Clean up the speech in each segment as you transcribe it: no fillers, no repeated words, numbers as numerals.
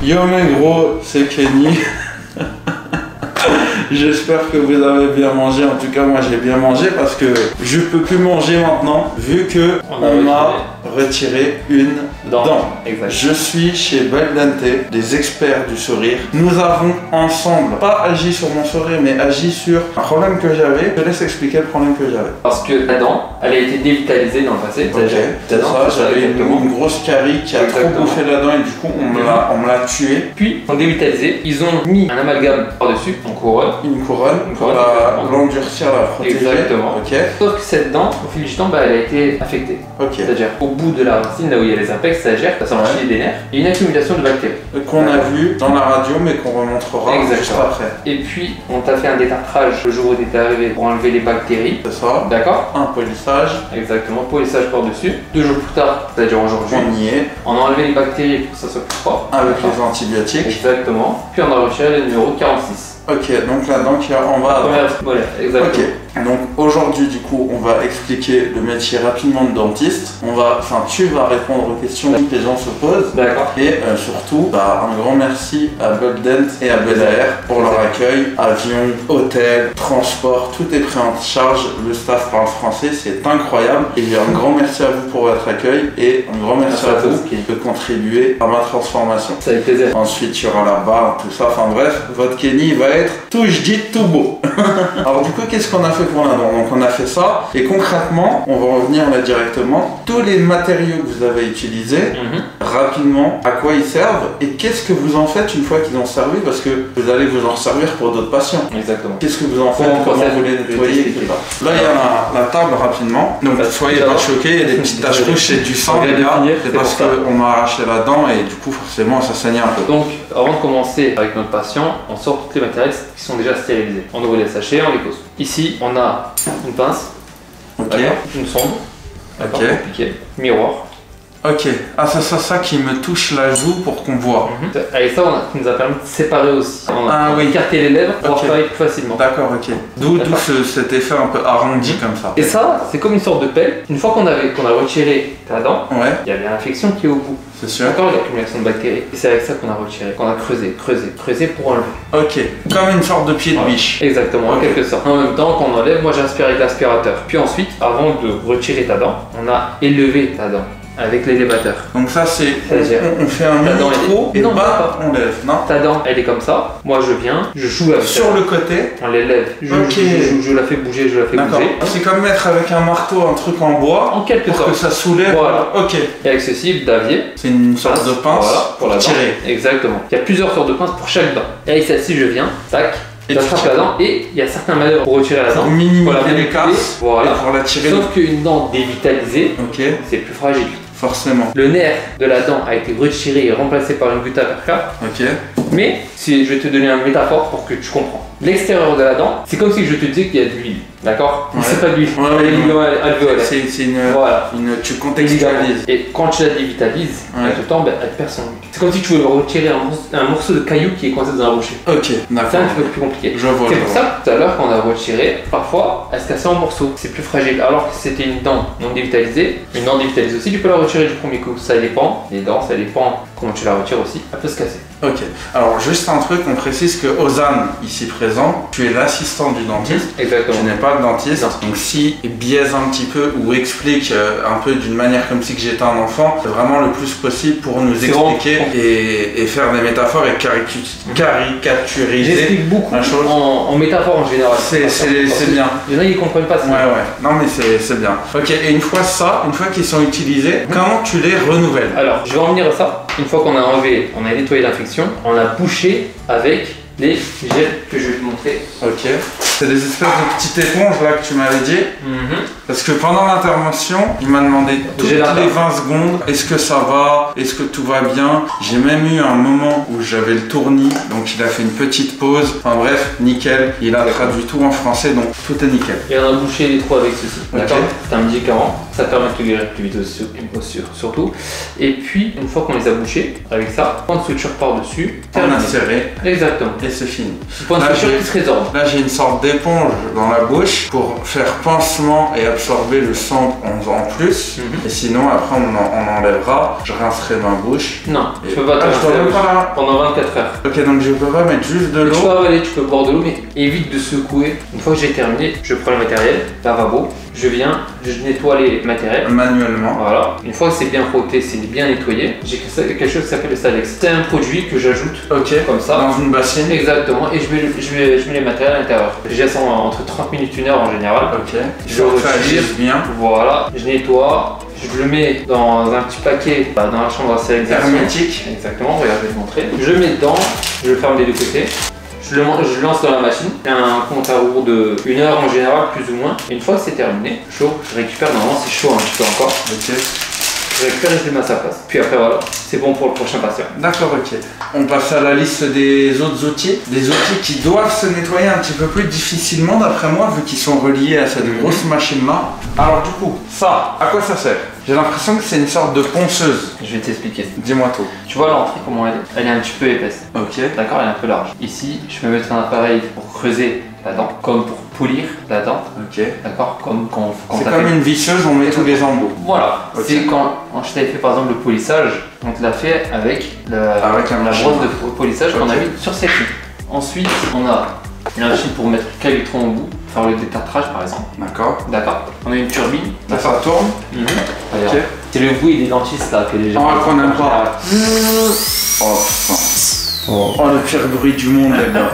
Yo mes gros, c'est Kenny. J'espère que vous avez bien mangé. En tout cas, moi j'ai bien mangé parce que je peux plus manger maintenant vu que on m'a retiré une dent. Exact. Je suis chez Baldente, des experts du sourire. Nous avons ensemble pas agi sur mon sourire, mais agi sur un problème que j'avais. Je te laisse expliquer le problème que j'avais. Parce que la dent, elle a été dévitalisée dans le passé. Ok, c'est ça. J'avais une grosse carie qui a trop bouffé la dent et du coup on me l'a tué. Puis, ils ont dévitalisé, ils ont mis un amalgame par-dessus, en couronne. Une couronne pour l'endurcir, la protéger. Exactement. Ok. Sauf que cette dent, au fil du temps, elle a été affectée. Ok. C'est-à-dire, au bout de la racine, là où il y a les apex, stagiaires, ça s'enrichit des nerfs, il y a une accumulation de bactéries. Qu'on a vu dans la radio, mais qu'on remontrera juste après. Et puis, on t'a fait un détartrage le jour où tu étais arrivé pour enlever les bactéries. C'est ça. D'accord. Un polissage. Exactement, polissage par-dessus. 2 jours plus tard, c'est-à-dire aujourd'hui, on y est. On a enlevé les bactéries pour que ça soit plus propre. Avec les antibiotiques. Exactement. Puis on a retiré le numéro 46. Ok, donc la dent qui est en bas. Voilà, exactement. Ok, donc aujourd'hui du coup on va expliquer le métier rapidement de dentiste. Tu vas répondre aux questions que les gens se posent. D'accord. Et surtout, un grand merci à Baldent et à Bel Air pour leur accueil. Avion, hôtel, transport, tout est pris en charge. Le staff parle français, c'est incroyable. Et un grand merci à vous pour votre accueil et un grand merci à vous de contribuer à ma transformation. Ça fait plaisir. Ensuite, il y aura la barre, tout ça. Enfin bref, votre Kenny va être tout je dis tout beau. Alors du coup, qu'est-ce qu'on a fait pour la dent? Donc on a fait ça et concrètement, on va revenir là directement. Tous les matériaux que vous avez utilisés, rapidement, à quoi ils servent et qu'est-ce que vous en faites une fois qu'ils ont servi, parce que vous allez vous en servir pour d'autres patients. Exactement. Qu'est-ce que vous en faites, comment vous les nettoyez, etc. Là, il y a la table rapidement. Donc soyez pas choqués, il y a des petites taches rouges, c'est du sang les gars. C'est parce qu'on m'a arraché la dent et du coup forcément ça saignait un peu. Donc avant de commencer avec notre patient, on sort tous les matériels qui sont déjà stérilisés. On ouvre les sachets, on les pose. Ici, on a une pince, une sonde, pour piquer, miroir. Ok, c'est ça qui me touche la joue pour qu'on voit. Avec ça, ça nous a permis de séparer aussi. On a écarté les lèvres pour pouvoir travailler plus facilement. D'accord, ok. D'où cet effet un peu arrondi comme ça. Et ça, c'est comme une sorte de pelle. Une fois qu'on a retiré ta dent, il y avait l'infection qui est au bout. C'est sûr. Encore l'accumulation de bactéries. Et c'est avec ça qu'on a retiré, qu'on a creusé pour enlever. Ok, comme une sorte de pied de biche. Exactement, en quelque sorte. En même temps, quand on enlève, moi j'aspire avec l'aspirateur. Puis ensuite, avant de retirer ta dent, on a élevé ta dent avec l'élévateur. Donc ça c'est, on fait un mini-trou et on lève, non? Ta dent, elle est comme ça. Moi je viens, je joue avec sur le côté. On l'élève. Je la fais bouger, C'est comme mettre avec un marteau un truc en bois. En quelque sorte. Pour que ça soulève. Voilà. Ok. Et avec ceci, Davier. C'est une sorte de pince pour la tirer. Exactement. Il y a plusieurs sortes de pinces pour chaque dent. Et avec celle-ci, je viens, tac. J'attrape la dent et il y a certains malheurs pour retirer la dent. Pour minimiser les casses. Voilà. Et pour la tirer. Sauf qu'une dent dévitalisée, c'est plus fragile. Forcément. Le nerf de la dent a été retiré et remplacé par une gutta-perca. Ok. Mais si je vais te donner une métaphore pour que tu comprends. L'extérieur de la dent, c'est comme si je te disais qu'il y a de l'huile. D'accord? Mais c'est pas de l'huile. Tu contextualises. Et quand tu la dévitalises, avec le temps, elle perd son goût. C'est comme si tu veux retirer un morceau de caillou qui est coincé dans un rocher. Ok, d'accord. C'est un petit peu plus compliqué. Je vois. C'est pour ça que tout à l'heure, quand on a retiré, parfois, elle se cassait en morceaux. C'est plus fragile. Alors que c'était une dent non dévitalisée. Une dent dévitalisée aussi, tu peux la retirer du premier coup. Ça dépend. Les dents, ça dépend comment tu la retires aussi. Elle peut se casser. Ok. Alors, juste un truc, on précise que Ozan, ici présent, tu es l'assistant du dentiste. Exactement. Tu n'es pas le dentiste. Donc, si biaise un petit peu ou explique un peu d'une manière comme si que j'étais un enfant, c'est vraiment le plus possible pour nous expliquer et faire des métaphores et caricaturiser. J'explique beaucoup la chose. En métaphore en général. C'est bien. Il y en a qui comprennent pas ça. Ouais. Non, mais c'est bien. Ok, et une fois qu'ils sont utilisés, comment tu les renouvelles? Alors, je vais en venir à ça. Une fois qu'on a enlevé, on a nettoyé l'infection, on a bouché avec les gels que je vais te montrer. Ok. C'est des espèces de petites éponges là que tu m'avais dit. Parce que pendant l'intervention, il m'a demandé toutes les 20 secondes, est-ce que ça va? Est-ce que tout va bien? J'ai même eu un moment où j'avais le tournis, donc il a fait une petite pause. Enfin bref, nickel. Il a traduit tout en français, donc tout est nickel. Et on a bouché les trous avec ceci. D'accord. C'est un médicament. Ça permet de te guérir plus vite surtout. Et puis, une fois qu'on les a bouchés, avec ça, point de suture par-dessus. On a serré. Exactement. Et c'est fini. Point de suture qui se résorbe. Là, j'ai une sorte d'éponge dans la bouche pour faire pansement et absorber le sang en plus. Et sinon, après, on enlèvera. Je rincerai ma bouche. Non, tu peux pas te rincer la bouche pendant 24 heures. Ok, donc je peux pas mettre juste de l'eau. Tu peux avaler, tu peux boire de l'eau, mais évite de secouer. Une fois que j'ai terminé, je prends le matériel, lavabo, je viens, je nettoie les matériels. Manuellement. Voilà. Une fois que c'est bien frotté, c'est bien nettoyé, j'ai quelque chose qui s'appelle le Salex. C'est un produit que j'ajoute comme ça. Dans une bassine. Exactement. Et je mets les matériels à l'intérieur. Je laisse entre 30 minutes et 1 heure en général. Ok. Je retire bien. Voilà. Je nettoie. Je le mets dans un petit paquet dans la chambre à stérilisation. Hermétique. Exactement. Regarde, je vais te montrer. Je le mets dedans. Je le ferme des deux côtés. Je le lance dans la machine. Il y a un compte à rebours de 1 heure en général, plus ou moins. Et une fois que c'est terminé, chaud, je récupère. Normalement, c'est chaud un petit peu encore. Ok. Je récupère et je le mets à sa place. Puis après, voilà, c'est bon pour le prochain patient. D'accord, ok. On passe à la liste des autres outils. Des outils qui doivent se nettoyer un petit peu plus difficilement, d'après moi, vu qu'ils sont reliés à cette grosse machine-là. Alors, du coup, ça, à quoi ça sert? J'ai l'impression que c'est une sorte de ponceuse. Je vais t'expliquer. Dis-moi tout. Tu vois l'entrée, comment elle est? Elle est un petit peu épaisse. Ok. D'accord, elle est un peu large. Ici, je peux mettre un appareil pour creuser la dent, comme pour polir la dent. Ok. D'accord, comme quand c'est comme une visseuse, on met tous les embouts. Voilà. Okay. C'est quand je t'avais fait par exemple le polissage, on te l'a fait avec la brosse de polissage qu'on a mis sur celle-ci. Ensuite, on a une machine pour mettre le calitron au bout, faire le détartrage par exemple. D'accord. D'accord. On a une turbine. Là, ça tourne. Ok. C'est le bruit des dentistes là que les gens. qu'on n'aime pas. Oh putain. Oh, le pire bruit du monde, les gars.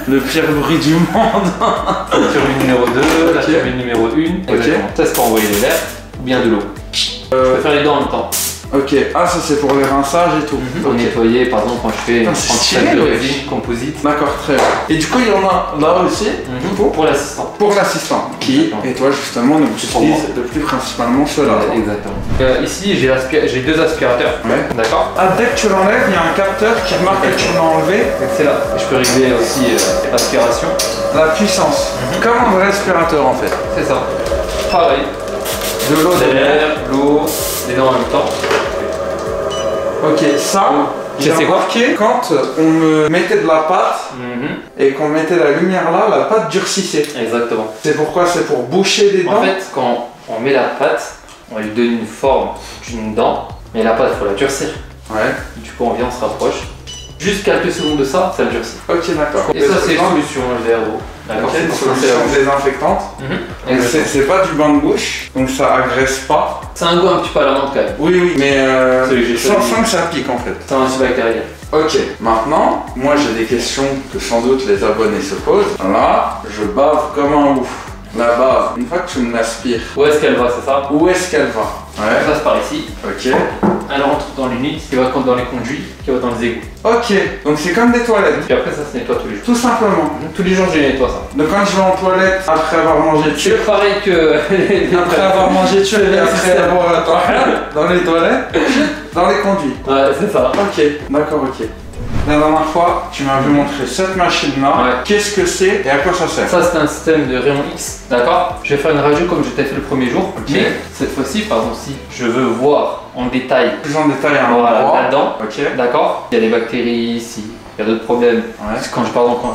Le pire bruit du monde. La turbine numéro 2, la turbine numéro 1. Exactement. Ça, c'est pour envoyer de l'air ou bien de l'eau. Je peux faire les deux en même temps. Ok, ah ça c'est pour les rinçages et tout. Pour nettoyer, par exemple, quand je fais une sac de résine composite. D'accord, très bien. Et du coup, il y en a là aussi pour l'assistant. Pour l'assistant, qui, et toi justement, donc tu utilises le plus principalement cela. Exactement. Ici, j'ai deux aspirateurs. Ouais. D'accord. Ah, dès que tu l'enlèves, il y a un capteur qui remarque que tu l'as enlevé. C'est là. Et je peux régler aussi l'aspiration. La puissance. Comme un vrai aspirateur en fait. C'est ça. Pareil. De l'eau, de l'air, l'eau, les deux en même temps. Ok, ça, j'ai remarqué quand on me mettait de la pâte et qu'on mettait la lumière là, la pâte durcissait. Exactement. C'est pourquoi? C'est pour boucher des dents. En fait, quand on met la pâte, on lui donne une forme d'une dent, mais la pâte, il faut la durcir. Ouais. Du coup, on vient, on se rapproche. Juste quelques secondes de ça, ça durcit. Ok, d'accord. Et ça, c'est une solution, le verre. D'accord, c'est une solution désinfectante. C'est pas du bain de bouche, donc ça agresse pas. C'est un goût un petit peu à la menthe quand même. Oui, mais sans que ça pique en fait. C'est un antibactérien. Ok, maintenant, moi j'ai des questions que sans doute les abonnés se posent. Là, je bave comme un ouf. La bave, une fois que tu me l'aspires. Où est-ce qu'elle va, c'est ça? Où est-ce qu'elle va? Ouais. Ça passe par ici. Ok. Elle rentre dans l'unité, qui va dans les conduits, qui va dans les égouts. Ok, donc c'est comme des toilettes. Puis après, ça se nettoie tous les jours. Tout simplement. Tous les jours, je nettoie ça. Donc quand je vais en toilette, après avoir mangé dessus. C'est pareil que. Après avoir mangé dessus et après avoir dans les toilettes, dans les conduits. Ouais, c'est ça. Ok, d'accord, ok. La dernière fois, tu m'avais montré cette machine-là. Ouais. Qu'est-ce que c'est et à quoi ça sert? Ça, c'est un système de rayon X, d'accord? Je vais faire une radio comme je t'ai fait le premier jour. Ok. Mais cette fois-ci, par exemple, si je veux voir en détail. Plus en détail un endroit là-dedans. Ok. D'accord? Il y a des bactéries ici. Il y a d'autres problèmes. Ouais.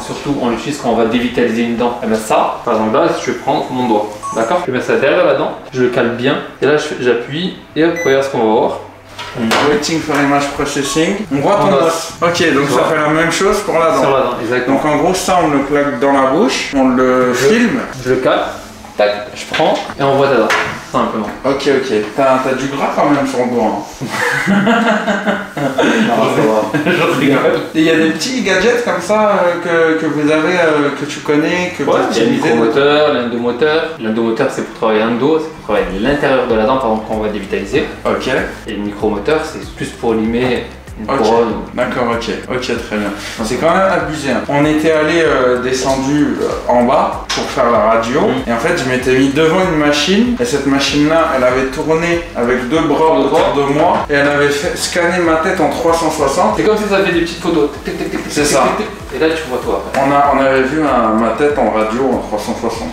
Surtout, on l'utilise quand on va dévitaliser une dent. Et bien ça, par exemple là, je vais prendre mon doigt. D'accord? Je vais mettre ça derrière la dent. Je le cale bien. Et là, j'appuie. Et hop, regarde ce qu'on va voir. Waiting for image processing. On voit ton os. Ok, donc ça fait la même chose pour la dent. Sur la dent, exactement. Donc en gros, ça, on le plaque dans la bouche, on le filme. Je le cale. Tac, je prends et on voit ta dent. Simplement. Ok, ok. T'as du gras quand même sur le doigt. Et il y a des petits gadgets comme ça que vous avez, que tu connais, que vous utilisez. Il y a le micromoteur, l'endomoteur. L'endomoteur, c'est pour travailler l'endo, c'est pour travailler l'intérieur de la dent, par exemple, quand on va dévitaliser. Ok. Et le micromoteur, c'est plus pour limer une couronne. D'accord, ok, très bien. C'est quand même abusé. Hein. On était allé descendu en bas pour faire la radio et en fait je m'étais mis devant une machine et cette machine là elle avait tourné avec deux bras autour de moi et elle avait fait scanner ma tête en 360. C'est comme si ça fait des petites photos. C'est ça. Et là tu vois toi. On avait vu ma tête en radio en 360.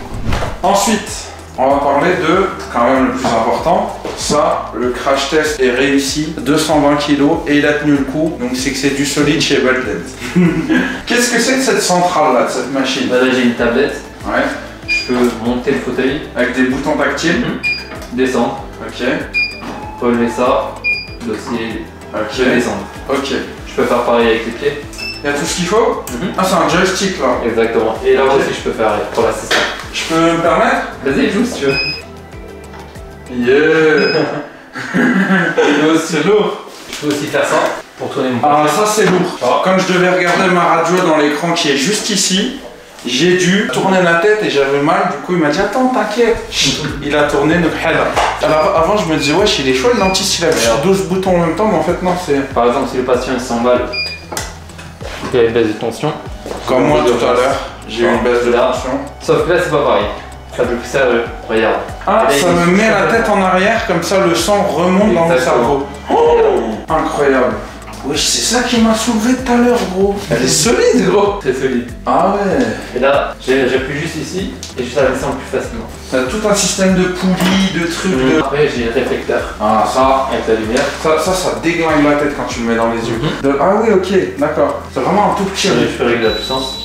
Ensuite, on va parler de, quand même le plus important, ça, le crash test est réussi, 220 kg et il a tenu le coup, donc c'est que c'est du solide chez Beltend. Qu'est-ce que c'est que cette centrale là, de cette machine? Là j'ai une tablette Ouais. Je peux monter le fauteuil. Avec des boutons tactiles. Descendre. Ok. Relever ça. Dossier. Ok. Descendre. Ok. Je peux faire pareil avec les pieds. Il y a tout ce qu'il faut. Ah, c'est un joystick là. Exactement. Et là aussi, je peux faire pour l'assistant. Je peux me permettre? Vas-y, joue si tu veux. Yeah. C'est lourd. Je peux aussi faire ça pour tourner mon Ah, ça c'est lourd. Alors, comme je devais regarder ma radio dans l'écran qui est juste ici, j'ai dû tourner la tête et j'avais mal. Du coup, il m'a dit attends, t'inquiète. Il a tourné notre hella. Alors avant, je me disais wesh, il est chaud le dentiste, il a sur 12 boutons en même temps, mais en fait non, c'est Par exemple, si le patient il s'emballe, il y a une baisse de tension. comme moi tout à l'heure, j'ai eu une baisse de tension. Sauf que là, c'est pas pareil. Ça peut plus sérieux. Regarde. Ah, ça me met la tête en arrière, comme ça le sang remonte dans le cerveau. Oh, incroyable. Wesh, c'est ça qui m'a soulevé tout à l'heure, gros. Elle est solide, gros. C'est solide. Ah ouais. Et là, j'appuie juste ici et juste à descendre plus facilement. T'as tout un système de poulies, de trucs, de... Après, j'ai le réflecteur. Ah, ça, Avec la lumière. ça déglingue la tête quand tu le mets dans les yeux. Ah oui, ok, d'accord. C'est vraiment un tout petit. Je peux régler la puissance.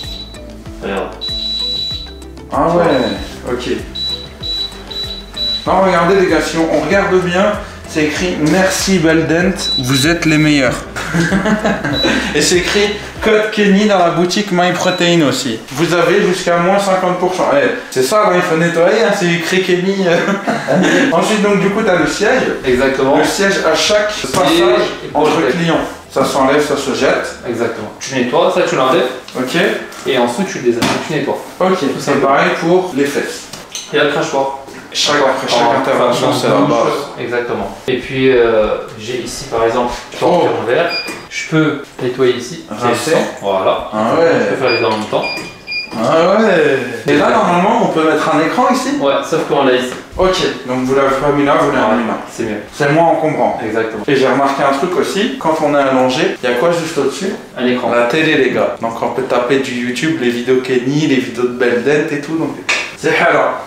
Regarde. Ah ouais, ok. Non, regardez les gars, si on regarde bien, c'est écrit merci Beldent, vous êtes les meilleurs. Et c'est écrit code Kenny dans la boutique MyProtein aussi. Vous avez jusqu'à moins 50%. Ouais, c'est ça quand il faut nettoyer, hein, c'est écrit Kenny. Ensuite, donc du coup, tu as le siège. Exactement. Le siège à chaque passage entre clients. Ça s'enlève, ça se jette. Exactement. Tu nettoies, ça tu l'enlèves. Ok. Et ensuite tu le désassembles, tu nettoies. Ok, c'est pareil pour les fesses. Il y a le crachoir. Chaque intervention, c'est la base. Exactement. Et puis j'ai ici par exemple, je peux remplir mon verre. Je peux nettoyer ici. Rincer. Voilà. Ah ouais. Je peux faire les deux en même temps. Ah ouais. Et là, normalement, on peut mettre un écran ici. Ouais, sauf qu'on l'a ici. Ok, donc vous l'avez pas mis là, vous l'avez mis là. C'est mieux. C'est moins encombrant. Exactement. Et j'ai remarqué un truc aussi, quand on est allongé, il y a quoi juste au-dessus? Un écran. La télé, les gars. Donc on peut taper du YouTube, les vidéos Kenny, les vidéos de Beldent et tout. Donc c'est alors.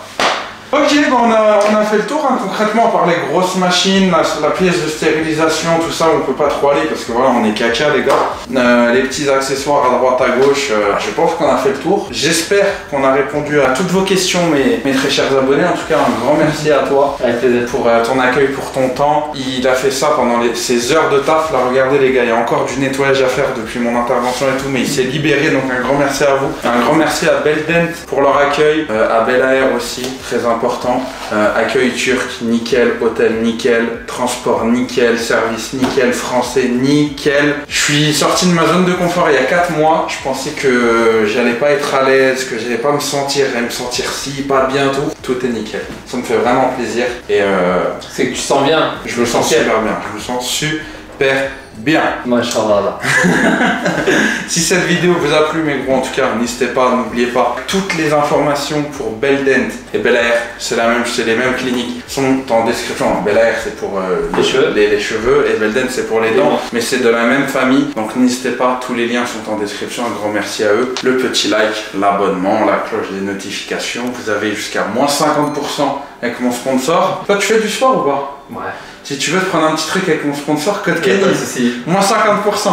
Ok, bon, on a fait le tour, hein. Concrètement, par les grosses machines, la pièce de stérilisation, tout ça, on peut pas trop aller parce que voilà, on est caca, les gars. Les petits accessoires à droite, à gauche, je pense qu'on a fait le tour. J'espère qu'on a répondu à toutes vos questions, mes très chers abonnés. En tout cas, un grand merci à toi Avec plaisir. pour ton accueil, pour ton temps. Il a fait ça pendant ses heures de taf. Là, regardez, les gars, il y a encore du nettoyage à faire depuis mon intervention et tout, mais il s'est libéré, donc un grand merci à vous. Un grand merci à Beldent pour leur accueil, à Bel Air aussi, très important. Accueil turc, nickel, hôtel, nickel, transport, nickel, service, nickel, français, nickel. Je suis sorti de ma zone de confort il y a 4 mois. Je pensais que j'allais pas être à l'aise, que j'allais pas me sentir si, pas bien, tout est nickel. Ça me fait vraiment plaisir et C'est que tu sens bien. je me sens super bien. Je me sens super bien. Machallah. Si cette vidéo vous a plu, mes gros, en tout cas, n'hésitez pas, n'oubliez pas, toutes les informations pour Beldent et Bel Air, c'est les mêmes cliniques, sont en description. Bel Air, c'est pour les cheveux et Beldent, c'est pour les dents, mais c'est de la même famille, donc n'hésitez pas, tous les liens sont en description. Un grand merci à eux. Le petit like, l'abonnement, la cloche des notifications, vous avez jusqu'à moins 50% avec mon sponsor. Toi, tu fais du sport ou pas? Ouais. Si tu veux te prendre un petit truc avec mon sponsor, code Kenny, moins 50%.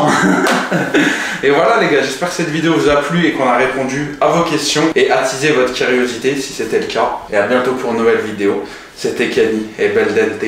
Et voilà les gars, j'espère que cette vidéo vous a plu et qu'on a répondu à vos questions et attisé votre curiosité si c'était le cas. Et à bientôt pour une nouvelle vidéo. C'était Kenny et Beldent.